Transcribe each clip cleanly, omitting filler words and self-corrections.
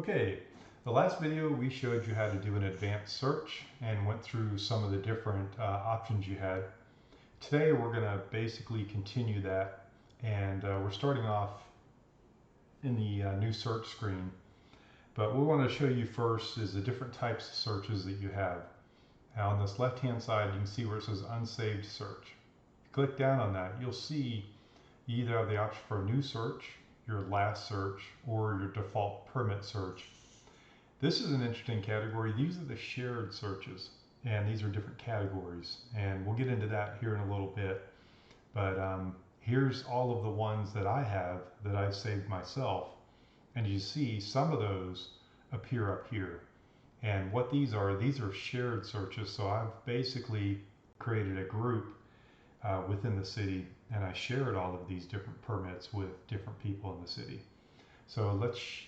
Okay, the last video we showed you how to do an advanced search and went through some of the different options you had. Today we're going to basically continue that, and we're starting off in the new search screen. But what we want to show you first is the different types of searches that you have. Now on this left hand side you can see where it says unsaved search. If you click down on that, you'll see you either have the option for a new search, your last search, or your default permit search. This is an interesting category. These are the shared searches, and these are different categories, and we'll get into that here in a little bit. But here's all of the ones that I have that I've saved myself, and you see some of those appear up here. And what these are shared searches. So I've basically created a group within the city, and I shared all of these different permits with different people in the city. So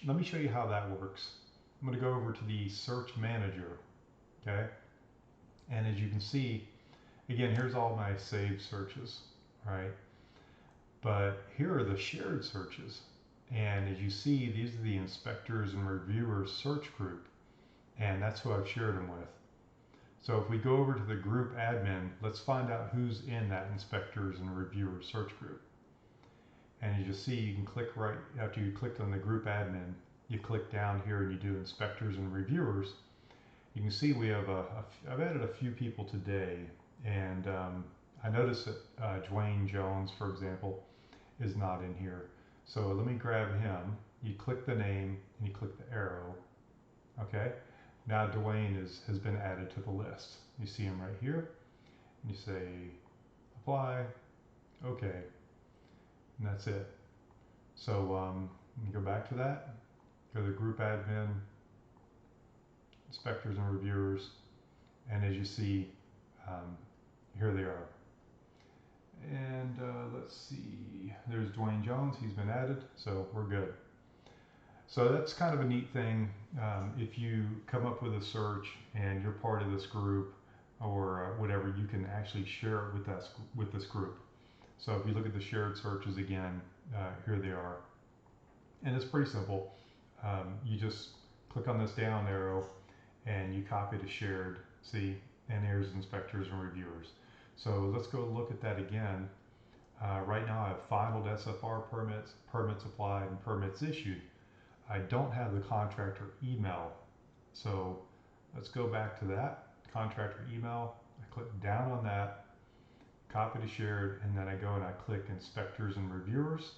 let me show you how that works. I'm going to go over to the search manager, okay? And as you can see, again, here's all my saved searches, right? But here are the shared searches. And as you see, these are the inspectors and reviewers search group, and that's who I've shared them with. So if we go over to the group admin, let's find out who's in that inspectors and reviewers search group. And as you see, you can click right after you clicked on the group admin, you click down here and you do inspectors and reviewers. You can see we have I've added a few people today, and I noticed that Dwayne Jones, for example, is not in here. So let me grab him. You click the name and you click the arrow. Okay, now Dwayne has been added to the list. You see him right here, and you say apply, okay, and that's it. So let me go back to that. Go to the group admin, inspectors and reviewers, and as you see, here they are. And let's see, there's Dwayne Jones, he's been added, so we're good. So that's kind of a neat thing. If you come up with a search and you're part of this group or whatever, you can actually share it with this group. So if you look at the shared searches again, here they are. And it's pretty simple. You just click on this down arrow and you copy to shared, see, and there's inspectors and reviewers. So let's go look at that again. Right now I have filed SFR permits, permits applied, and permits issued. I don't have the contractor email. So let's go back to that, contractor email. I click down on that, copy to shared, and then I go and I click inspectors and reviewers.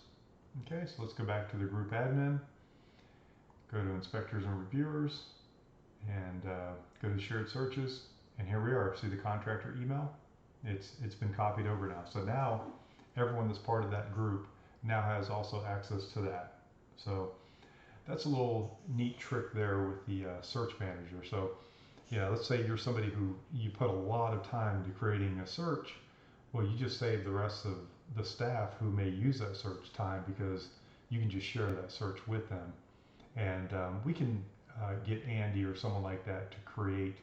Okay, so let's go back to the group admin, go to inspectors and reviewers, and go to shared searches, and here we are. See the contractor email? It's been copied over now. So now everyone that's part of that group now has also access to that. So that's a little neat trick there with the search manager. So yeah, let's say you're somebody who you put a lot of time into creating a search. Well, you just save the rest of the staff who may use that search time, because you can just share that search with them. And we can get Andy or someone like that to create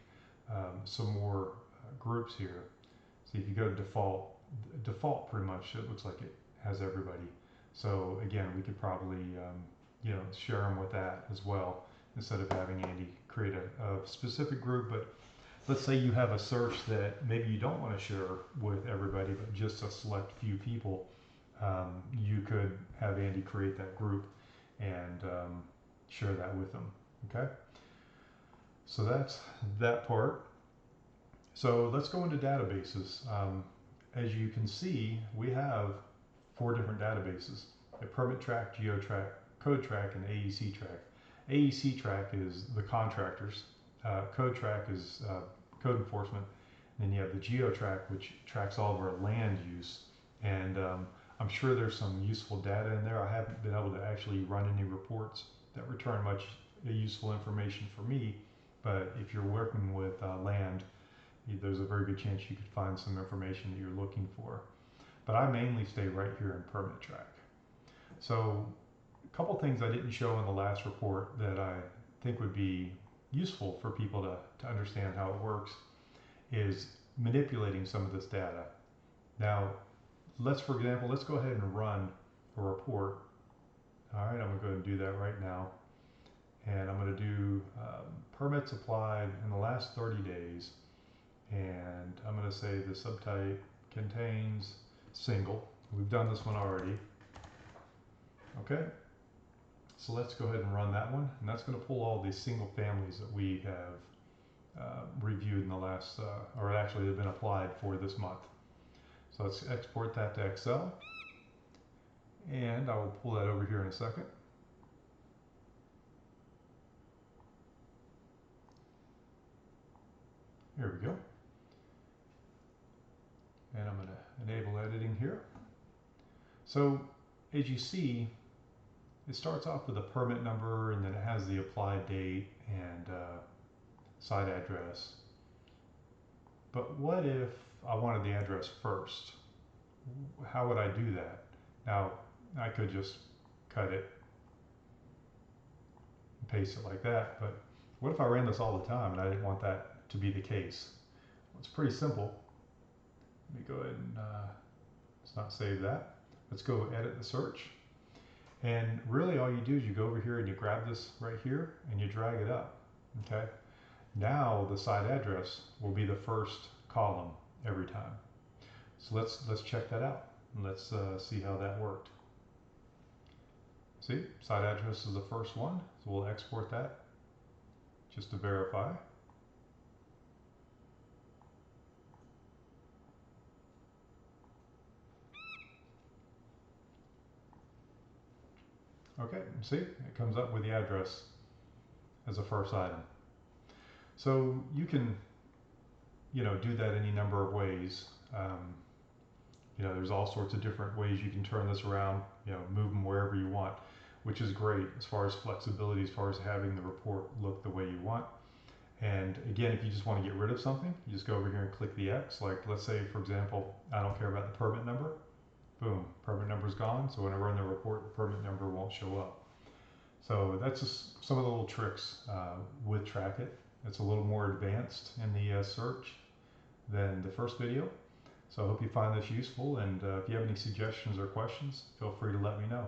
some more groups here. See, if you go to default pretty much it looks like it has everybody. So again, we could probably share them with that as well, instead of having Andy create a specific group. But let's say you have a search that maybe you don't want to share with everybody, but just a select few people. You could have Andy create that group and share that with them. Okay, so that's that part. So let's go into databases. As you can see, we have 4 different databases: a permit track, GeoTrack, code track, and AEC track. AEC track is the contractors, code track is code enforcement, and then you have the GeoTrack, which tracks all of our land use. And I'm sure there's some useful data in there. I haven't been able to actually run any reports that return much useful information for me, but if you're working with land, there's a very good chance you could find some information that you're looking for. But I mainly stay right here in permit track. So a couple things I didn't show in the last report that I think would be useful for people to understand how it works is manipulating some of this data. Now, for example, let's go ahead and run a report. All right, I'm gonna go ahead and do that right now. and I'm going to do permits applied in the last 30 days, and I'm going to say the subtype contains single. We've done this one already. Okay, so let's go ahead and run that one, and that's going to pull all these single families that we have reviewed in the last, or actually have been applied for this month. So let's export that to Excel, and I will pull that over here in a second. Here we go. And I'm going to enable editing here. So as you see, it starts off with a permit number, and then it has the applied date and site address. But what if I wanted the address first? How would I do that? Now, I could just cut it and paste it like that, but what if I ran this all the time and I didn't want that to be the case? Well, it's pretty simple. Let me go ahead and let's not save that. Let's go edit the search. And really all you do is you go over here and you grab this right here and you drag it up, okay? Now the site address will be the first column every time. So let's check that out, and let's see how that worked. See, site address is the first one, so we'll export that just to verify. Okay, see, it comes up with the address as the first item. So you can, do that any number of ways. There's all sorts of different ways you can turn this around, move them wherever you want, which is great as far as flexibility, as far as having the report look the way you want. And again, if you just want to get rid of something, you just go over here and click the X. Like, let's say, for example, I don't care about the permit number. Boom, permit number's gone. So when I run the report, the permit number won't show up. So that's just some of the little tricks with Trackit. It's a little more advanced in the search than the first video. So I hope you find this useful, and if you have any suggestions or questions, feel free to let me know.